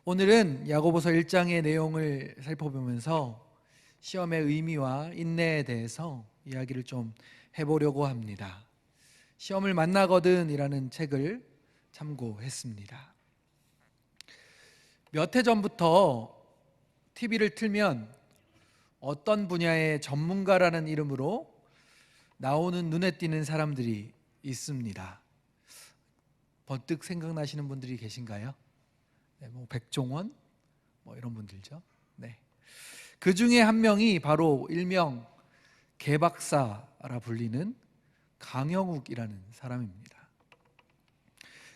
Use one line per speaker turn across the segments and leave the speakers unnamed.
오늘은 야고보서 1장의 내용을 살펴보면서 시험의 의미와 인내에 대해서 이야기를 좀 해보려고 합니다. 시험을 만나거든 이라는 책을 참고했습니다. 몇 해 전부터 TV를 틀면 어떤 분야의 전문가라는 이름으로 나오는 눈에 띄는 사람들이 있습니다. 번뜩 생각나시는 분들이 계신가요? 네, 백종원 이런 분들죠. 네. 그 중에 한 명이 바로 일명 개박사라 불리는 강영욱이라는 사람입니다.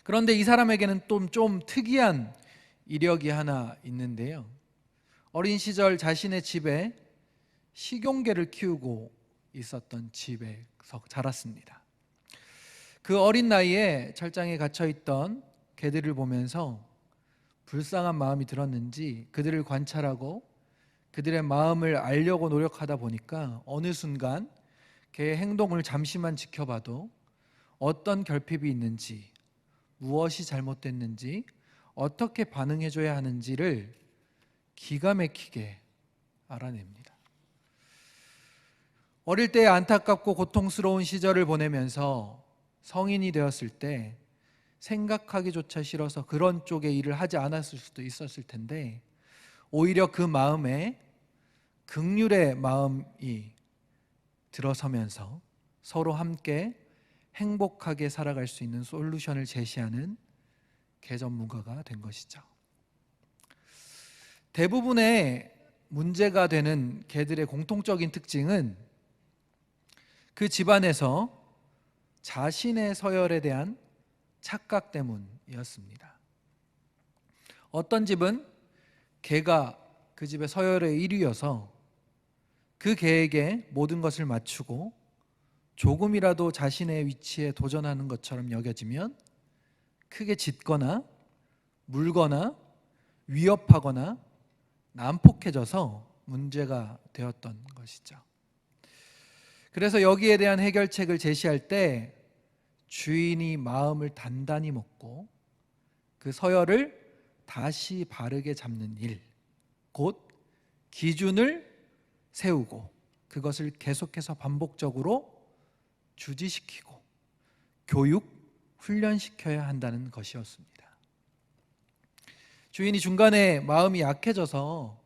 그런데 이 사람에게는 좀 특이한 이력이 하나 있는데요. 어린 시절 자신의 집에 식용개를 키우고 있었던 집에서 자랐습니다. 그 어린 나이에 철장에 갇혀있던 개들을 보면서 불쌍한 마음이 들었는지 그들을 관찰하고 그들의 마음을 알려고 노력하다 보니까 어느 순간 개의 행동을 잠시만 지켜봐도 어떤 결핍이 있는지, 무엇이 잘못됐는지, 어떻게 반응해줘야 하는지를 기가 막히게 알아냅니다. 어릴 때 안타깝고 고통스러운 시절을 보내면서 성인이 되었을 때 생각하기조차 싫어서 그런 쪽의 일을 하지 않았을 수도 있었을 텐데 오히려 그 마음에 긍휼의 마음이 들어서면서 서로 함께 행복하게 살아갈 수 있는 솔루션을 제시하는 개 전문가가 된 것이죠. 대부분의 문제가 되는 개들의 공통적인 특징은 그 집안에서 자신의 서열에 대한 착각 때문이었습니다. 어떤 집은 개가 그 집의 서열의 1위여서 그 개에게 모든 것을 맞추고 조금이라도 자신의 위치에 도전하는 것처럼 여겨지면 크게 짖거나 물거나 위협하거나 난폭해져서 문제가 되었던 것이죠. 그래서 여기에 대한 해결책을 제시할 때 주인이 마음을 단단히 먹고 그 서열을 다시 바르게 잡는 일, 곧 기준을 세우고 그것을 계속해서 반복적으로 주지시키고 교육, 훈련시켜야 한다는 것이었습니다. 주인이 중간에 마음이 약해져서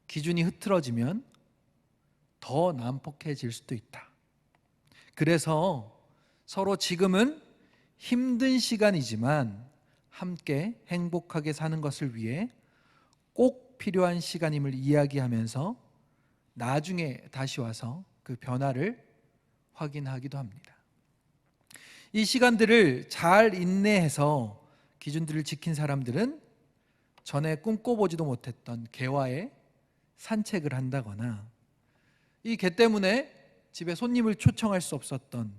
기준이 흐트러지면 더 난폭해질 수도 있다. 그래서 서로 지금은 힘든 시간이지만 함께 행복하게 사는 것을 위해 꼭 필요한 시간임을 이야기하면서 나중에 다시 와서 그 변화를 확인하기도 합니다. 이 시간들을 잘 인내해서 기준들을 지킨 사람들은 전에 꿈꿔보지도 못했던 개와의 산책을 한다거나 이 개 때문에 집에 손님을 초청할 수 없었던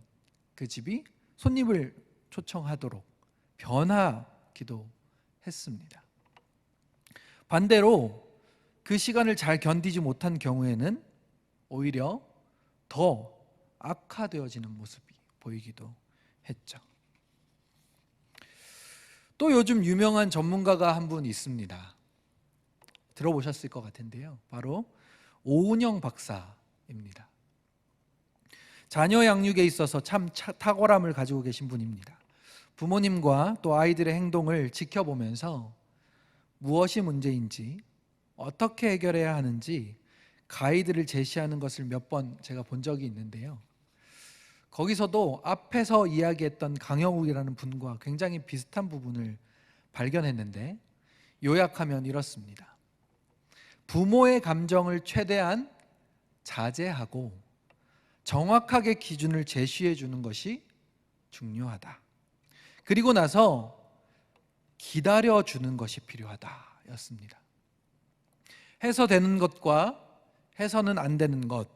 그 집이 손님을 초청하도록 변하기도 했습니다. 반대로 그 시간을 잘 견디지 못한 경우에는 오히려 더 악화되어지는 모습이 보이기도 했죠. 또 요즘 유명한 전문가가 한 분 있습니다. 들어보셨을 것 같은데요. 바로 오은영 박사입니다. 자녀 양육에 있어서 참 탁월함을 가지고 계신 분입니다. 부모님과 또 아이들의 행동을 지켜보면서 무엇이 문제인지 어떻게 해결해야 하는지 가이드를 제시하는 것을 몇 번 제가 본 적이 있는데요. 거기서도 앞에서 이야기했던 강영욱이라는 분과 굉장히 비슷한 부분을 발견했는데 요약하면 이렇습니다. 부모의 감정을 최대한 자제하고 정확하게 기준을 제시해 주는 것이 중요하다. 그리고 나서 기다려 주는 것이 필요하다 였습니다. 해서 되는 것과 해서는 안 되는 것,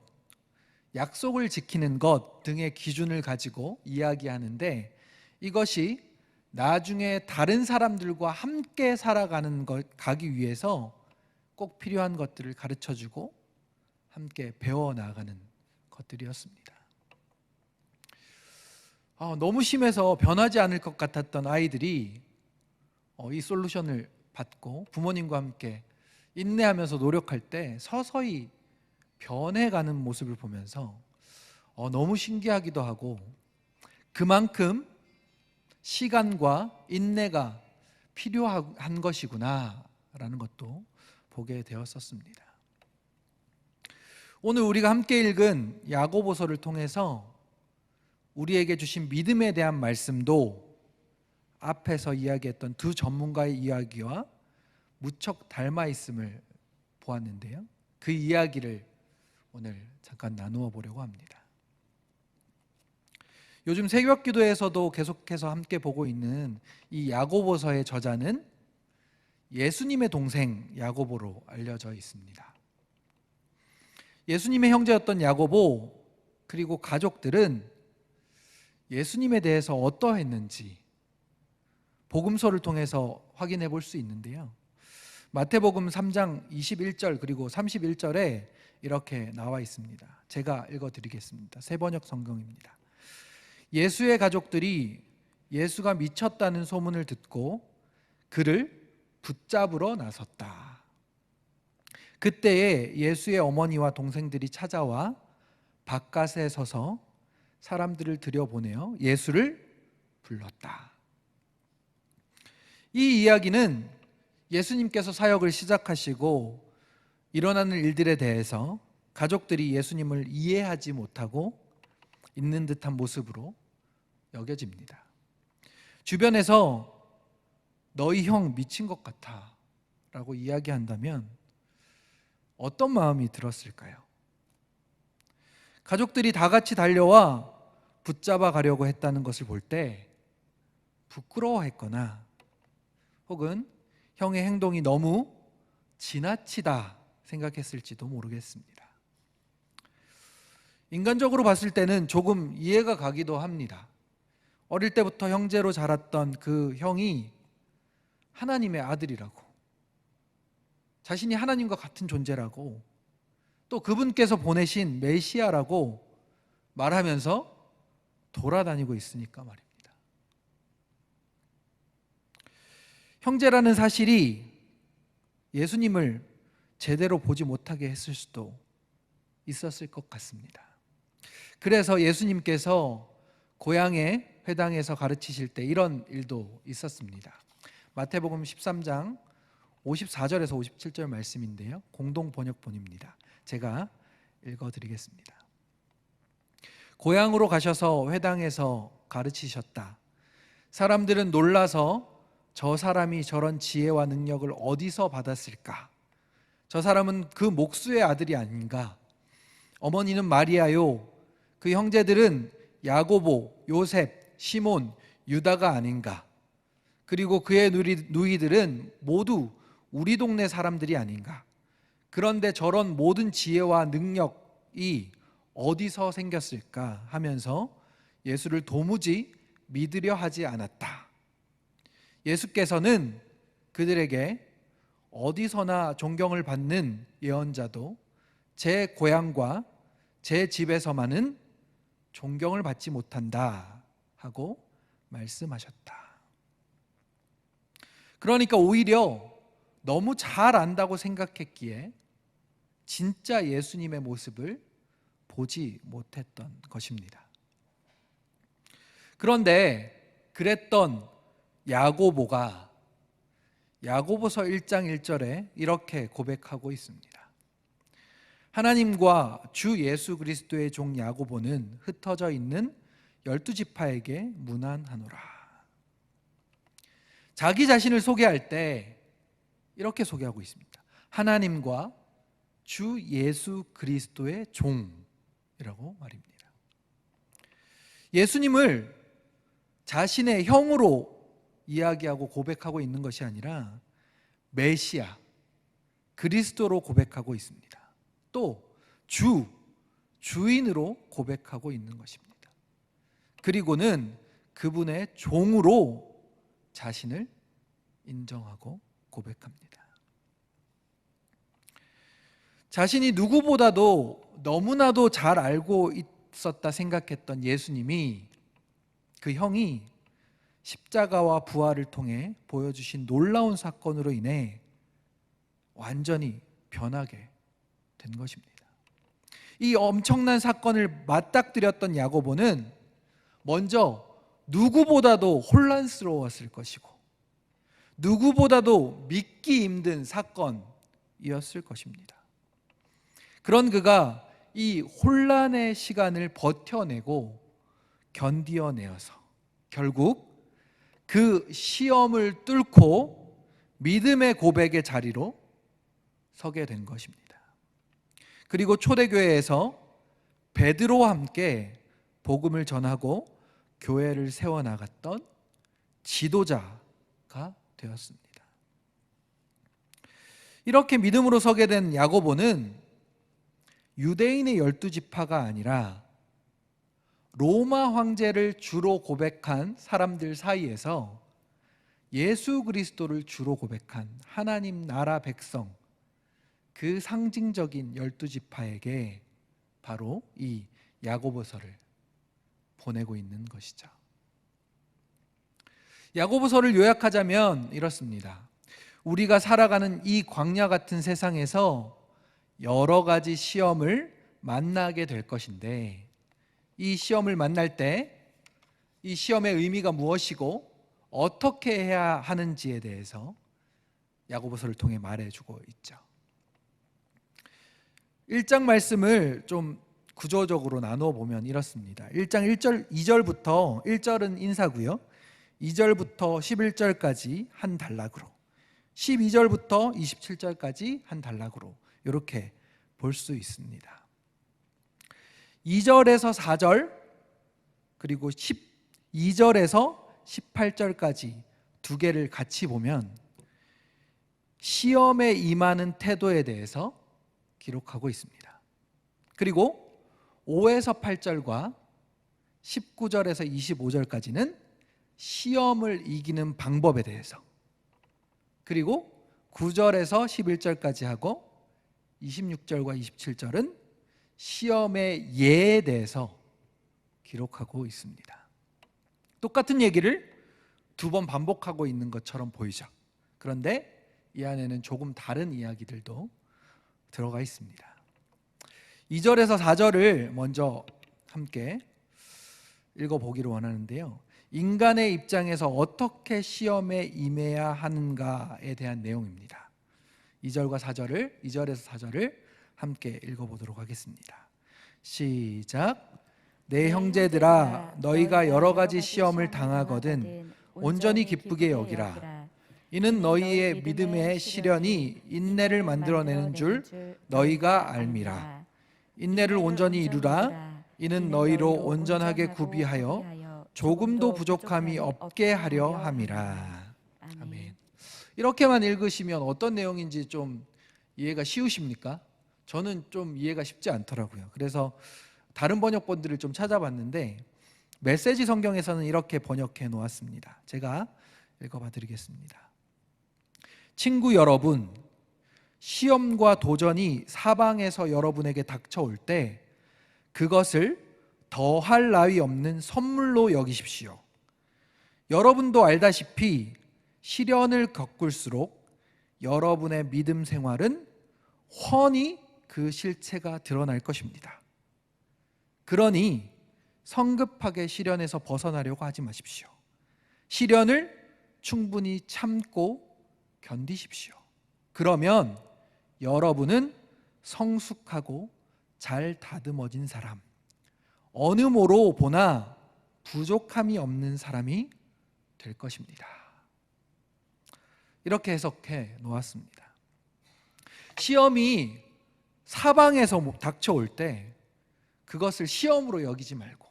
약속을 지키는 것 등의 기준을 가지고 이야기하는데 이것이 나중에 다른 사람들과 함께 살아가는 가기 위해서 꼭 필요한 것들을 가르쳐주고 함께 배워나가는 것들이었습니다. 너무 심해서 변하지 않을 것 같았던 아이들이 이 솔루션을 받고 부모님과 함께 인내하면서 노력할 때 서서히 변해가는 모습을 보면서 너무 신기하기도 하고, 그만큼 시간과 인내가 필요한 것이구나 라는 것도 보게 되었었습니다. 오늘 우리가 함께 읽은 야고보서를 통해서 우리에게 주신 믿음에 대한 말씀도 앞에서 이야기했던 두 전문가의 이야기와 무척 닮아 있음을 보았는데요, 그 이야기를 오늘 잠깐 나누어 보려고 합니다. 요즘 새벽 기도에서도 계속해서 함께 보고 있는 이 야고보서의 저자는 예수님의 동생 야고보로 알려져 있습니다. 예수님의 형제였던 야고보 그리고 가족들은 예수님에 대해서 어떠했는지 복음서를 통해서 확인해 볼 수 있는데요, 마태복음 3장 21절 그리고 31절에 이렇게 나와 있습니다. 제가 읽어드리겠습니다. 새번역 성경입니다. 예수의 가족들이 예수가 미쳤다는 소문을 듣고 그를 붙잡으러 나섰다. 그때에 예수의 어머니와 동생들이 찾아와 바깥에 서서 사람들을 들여보내어 예수를 불렀다. 이 이야기는 예수님께서 사역을 시작하시고 일어나는 일들에 대해서 가족들이 예수님을 이해하지 못하고 있는 듯한 모습으로 여겨집니다. 주변에서 너희 형 미친 것 같아 라고 이야기한다면 어떤 마음이 들었을까요? 가족들이 다 같이 달려와 붙잡아 가려고 했다는 것을 볼 때 부끄러워했거나 혹은 형의 행동이 너무 지나치다 생각했을지도 모르겠습니다. 인간적으로 봤을 때는 조금 이해가 가기도 합니다. 어릴 때부터 형제로 자랐던 그 형이 하나님의 아들이라고, 자신이 하나님과 같은 존재라고, 또 그분께서 보내신 메시아라고 말하면서 돌아다니고 있으니까 말입니다. 형제라는 사실이 예수님을 제대로 보지 못하게 했을 수도 있었을 것 같습니다. 그래서 예수님께서 고향의 회당에서 가르치실 때 이런 일도 있었습니다. 마태복음 13장 54절에서 57절 말씀인데요, 공동 번역본입니다. 제가 읽어드리겠습니다. 고향으로 가셔서 회당에서 가르치셨다. 사람들은 놀라서 저 사람이 저런 지혜와 능력을 어디서 받았을까? 저 사람은 그 목수의 아들이 아닌가? 어머니는 마리아요, 그 형제들은 야고보, 요셉, 시몬, 유다가 아닌가? 그리고 그의 누이들은 모두 우리 동네 사람들이 아닌가? 그런데 저런 모든 지혜와 능력이 어디서 생겼을까 하면서 예수를 도무지 믿으려 하지 않았다. 예수께서는 그들에게 어디서나 존경을 받는 예언자도 제 고향과 제 집에서만은 존경을 받지 못한다 하고 말씀하셨다. 그러니까 오히려 너무 잘 안다고 생각했기에 진짜 예수님의 모습을 보지 못했던 것입니다. 그런데 그랬던 야고보가 야고보서 1장 1절에 이렇게 고백하고 있습니다. 하나님과 주 예수 그리스도의 종 야고보는 흩어져 있는 12지파에게 문안하노라. 자기 자신을 소개할 때 이렇게 소개하고 있습니다. 하나님과 주 예수 그리스도의 종이라고 말입니다. 예수님을 자신의 형으로 이야기하고 고백하고 있는 것이 아니라 메시아, 그리스도로 고백하고 있습니다. 또 주인으로 고백하고 있는 것입니다. 그리고는 그분의 종으로 자신을 인정하고 고백합니다. 자신이 누구보다도 너무나도 잘 알고 있었다 생각했던 예수님이, 그 형이 십자가와 부활을 통해 보여주신 놀라운 사건으로 인해 완전히 변하게 된 것입니다. 이 엄청난 사건을 맞닥뜨렸던 야고보는 먼저 누구보다도 혼란스러웠을 것이고 누구보다도 믿기 힘든 사건이었을 것입니다. 그런 그가 이 혼란의 시간을 버텨내고 견디어내어서 결국 그 시험을 뚫고 믿음의 고백의 자리로 서게 된 것입니다. 그리고 초대교회에서 베드로와 함께 복음을 전하고 교회를 세워나갔던 지도자가 되었습니다. 이렇게 믿음으로 서게 된 야고보는 유대인의 12지파가 아니라 로마 황제를 주로 고백한 사람들 사이에서 예수 그리스도를 주로 고백한 하나님 나라 백성, 그 상징적인 12지파에게 바로 이 야고보서를 보내고 있는 것이죠. 야고보서를 요약하자면 이렇습니다. 우리가 살아가는 이 광야 같은 세상에서 여러 가지 시험을 만나게 될 것인데, 이 시험을 만날 때 이 시험의 의미가 무엇이고 어떻게 해야 하는지에 대해서 야고보서를 통해 말해주고 있죠. 1장 말씀을 좀 구조적으로 나누어 보면 이렇습니다. 1장 1절, 2절부터 1절은 인사고요. 2절부터 11절까지 한 단락으로, 12절부터 27절까지 한 단락으로 이렇게 볼 수 있습니다. 2절에서 4절 그리고 12절에서 18절까지 두 개를 같이 보면 시험에 임하는 태도에 대해서 기록하고 있습니다. 그리고 5에서 8절과 19절에서 25절까지는 시험을 이기는 방법에 대해서, 그리고 9절에서 11절까지 하고 26절과 27절은 시험의 예에 대해서 기록하고 있습니다. 똑같은 얘기를 두 번 반복하고 있는 것처럼 보이죠. 그런데 이 안에는 조금 다른 이야기들도 들어가 있습니다. 2절에서 4절을 먼저 함께 읽어보기를 원하는데요. 인간의 입장에서 어떻게 시험에 임해야 하는가에 대한 내용입니다. 2절에서 4절을 함께 읽어보도록 하겠습니다. 시작. 내 형제들아, 너희가 여러 가지 시험을 당하거든 온전히 기쁘게 여기라. 이는 너희의 믿음의 시련이 인내를 만들어내는 줄 너희가 알미라. 인내를 온전히 이루라. 이는 너희로 온전하게 구비하여 조금도 부족함이 없게 하려 함이라. 아멘. 이렇게만 읽으시면 어떤 내용인지 좀 이해가 쉬우십니까? 저는 좀 이해가 쉽지 않더라고요. 그래서 다른 번역본들을 좀 찾아봤는데 메시지 성경에서는 이렇게 번역해 놓았습니다. 제가 읽어봐 드리겠습니다. 친구 여러분, 시험과 도전이 사방에서 여러분에게 닥쳐올 때 그것을 더할 나위 없는 선물로 여기십시오. 여러분도 알다시피 시련을 겪을수록 여러분의 믿음 생활은 훤히 그 실체가 드러날 것입니다. 그러니 성급하게 시련에서 벗어나려고 하지 마십시오. 시련을 충분히 참고 견디십시오. 그러면 여러분은 성숙하고 잘 다듬어진 사람, 어느 모로 보나 부족함이 없는 사람이 될 것입니다. 이렇게 해석해 놓았습니다. 시험이 사방에서 닥쳐올 때 그것을 시험으로 여기지 말고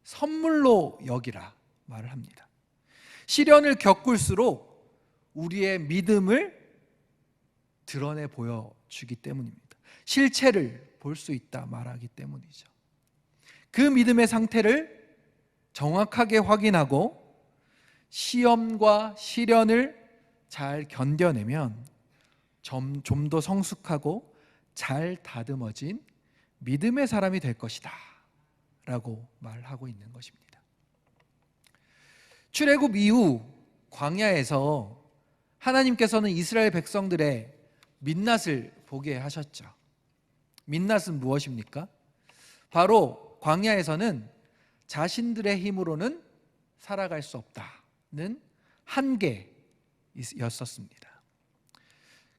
선물로 여기라 말을 합니다. 시련을 겪을수록 우리의 믿음을 드러내 보여주기 때문입니다. 실체를 볼 수 있다 말하기 때문이죠. 그 믿음의 상태를 정확하게 확인하고 시험과 시련을 잘 견뎌내면 좀 더 성숙하고 잘 다듬어진 믿음의 사람이 될 것이다 라고 말하고 있는 것입니다. 출애굽 이후 광야에서 하나님께서는 이스라엘 백성들의 민낯을 보게 하셨죠. 민낯은 무엇입니까? 바로 광야에서는 자신들의 힘으로는 살아갈 수 없다는 한계였었습니다.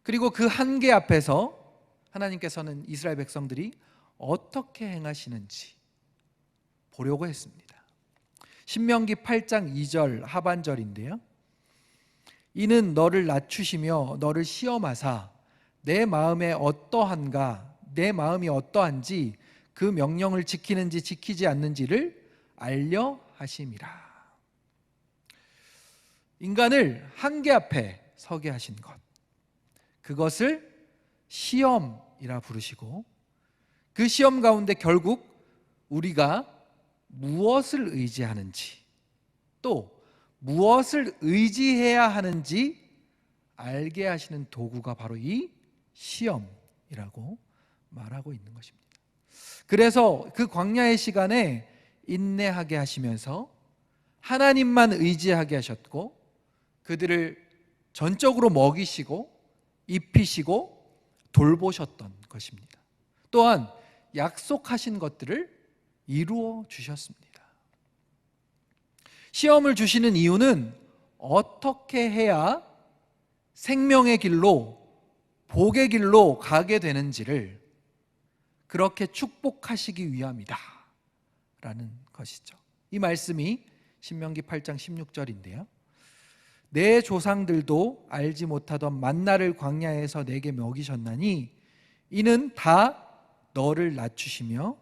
그리고 그 한계 앞에서 하나님께서는 이스라엘 백성들이 어떻게 행하시는지 보려고 했습니다. 신명기 8장 2절 하반절인데요. 이는 너를 낮추시며 너를 시험하사 내 마음이 어떠한지 그 명령을 지키는지 지키지 않는지를 알려 하심이라. 인간을 한계 앞에 서게 하신 것, 그것을 시험이라 부르시고, 그 시험 가운데 결국 우리가 무엇을 의지하는지, 또 무엇을 의지해야 하는지 알게 하시는 도구가 바로 이 시험이라고 말하고 있는 것입니다. 그래서 그 광야의 시간에 인내하게 하시면서 하나님만 의지하게 하셨고, 그들을 전적으로 먹이시고 입히시고 돌보셨던 것입니다. 또한 약속하신 것들을 이루어 주셨습니다. 시험을 주시는 이유는 어떻게 해야 생명의 길로, 복의 길로 가게 되는지를 그렇게 축복하시기 위함이다 라는 것이죠. 이 말씀이 신명기 8장 16절인데요. 내 조상들도 알지 못하던 만나를 광야에서 내게 먹이셨나니 이는 다 너를 낮추시며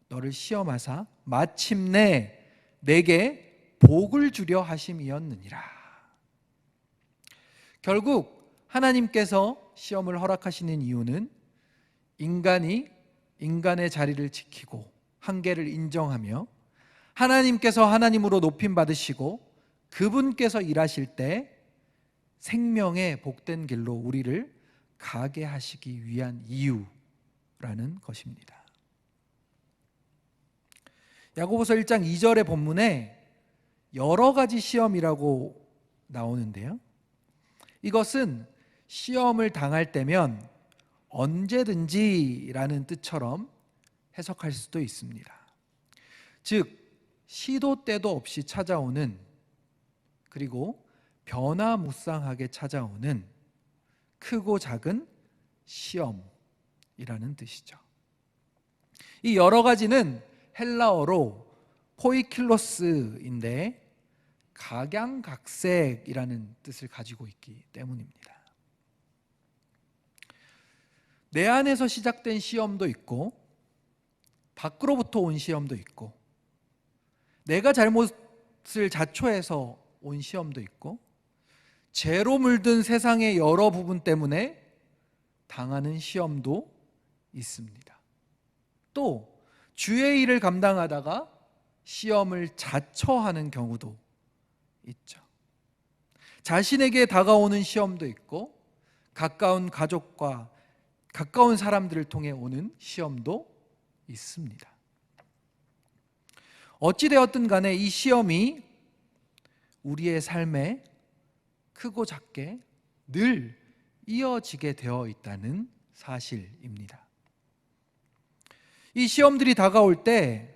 너를 시험하사 마침내 내게 복을 주려 하심이었느니라. 결국 하나님께서 시험을 허락하시는 이유는 인간이 인간의 자리를 지키고 한계를 인정하며 하나님께서 하나님으로 높임 받으시고 그분께서 일하실 때 생명의 복된 길로 우리를 가게 하시기 위한 이유라는 것입니다. 야고보서 1장 2절의 본문에 여러 가지 시험이라고 나오는데요. 이것은 시험을 당할 때면 언제든지라는 뜻처럼 해석할 수도 있습니다. 즉 시도 때도 없이 찾아오는, 그리고 변화무쌍하게 찾아오는 크고 작은 시험이라는 뜻이죠. 이 여러 가지는 헬라어로 포이킬로스인데 각양각색이라는 뜻을 가지고 있기 때문입니다. 내 안에서 시작된 시험도 있고 밖으로부터 온 시험도 있고 내가 잘못을 자초해서 온 시험도 있고 죄로 물든 세상의 여러 부분 때문에 당하는 시험도 있습니다. 또 주의 일을 감당하다가 시험을 자처하는 경우도 있죠. 자신에게 다가오는 시험도 있고 가까운 가족과 가까운 사람들을 통해 오는 시험도 있습니다. 어찌되었든 간에 이 시험이 우리의 삶에 크고 작게 늘 이어지게 되어 있다는 사실입니다. 이 시험들이 다가올 때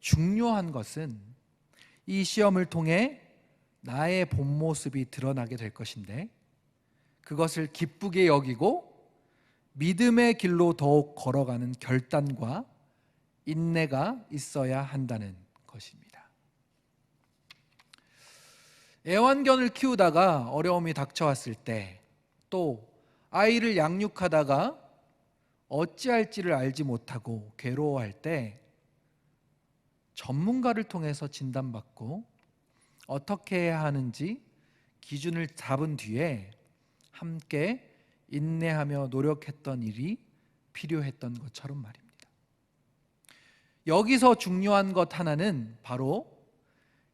중요한 것은 이 시험을 통해 나의 본 모습이 드러나게 될 것인데 그것을 기쁘게 여기고 믿음의 길로 더욱 걸어가는 결단과 인내가 있어야 한다는 것입니다. 애완견을 키우다가 어려움이 닥쳐왔을 때, 또 아이를 양육하다가 어찌할지를 알지 못하고 괴로워할 때 전문가를 통해서 진단받고 어떻게 해야 하는지 기준을 잡은 뒤에 함께 인내하며 노력했던 일이 필요했던 것처럼 말입니다. 여기서 중요한 것 하나는 바로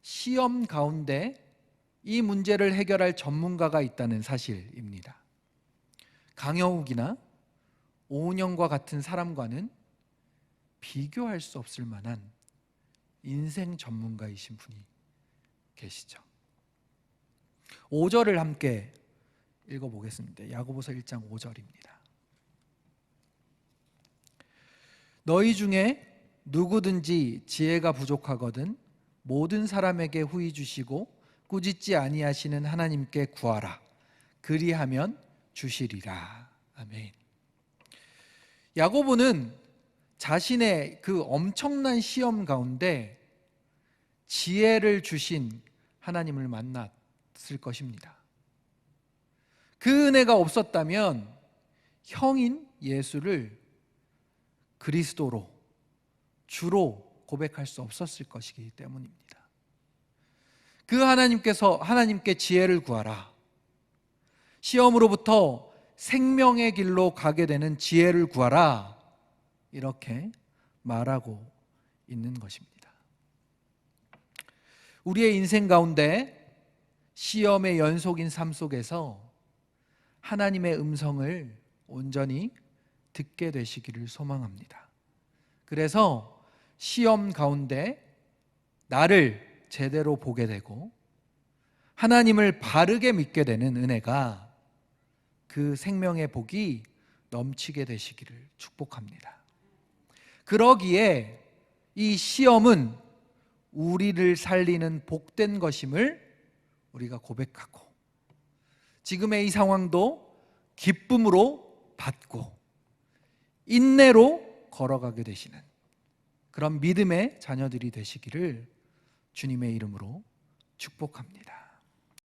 시험 가운데 이 문제를 해결할 전문가가 있다는 사실입니다. 강영욱이나 오은영과 같은 사람과는 비교할 수 없을 만한 인생 전문가이신 분이 계시죠. 5절을 함께 읽어보겠습니다. 야고보서 1장 5절입니다. 너희 중에 누구든지 지혜가 부족하거든 모든 사람에게 후히 주시고 꾸짖지 아니하시는 하나님께 구하라. 그리하면 주시리라. 아멘. 야고보는 자신의 그 엄청난 시험 가운데 지혜를 주신 하나님을 만났을 것입니다. 그 은혜가 없었다면 형인 예수를 그리스도로 주로 고백할 수 없었을 것이기 때문입니다. 그 하나님께 지혜를 구하라. 시험으로부터 생명의 길로 가게 되는 지혜를 구하라. 이렇게 말하고 있는 것입니다. 우리의 인생 가운데 시험의 연속인 삶 속에서 하나님의 음성을 온전히 듣게 되시기를 소망합니다. 그래서 시험 가운데 나를 제대로 보게 되고 하나님을 바르게 믿게 되는 은혜가 그 생명의 복이 넘치게 되시기를 축복합니다. 그러기에 이 시험은 우리를 살리는 복된 것임을 우리가 고백하고 지금의 이 상황도 기쁨으로 받고 인내로 걸어가게 되시는 그런 믿음의 자녀들이 되시기를 주님의 이름으로 축복합니다.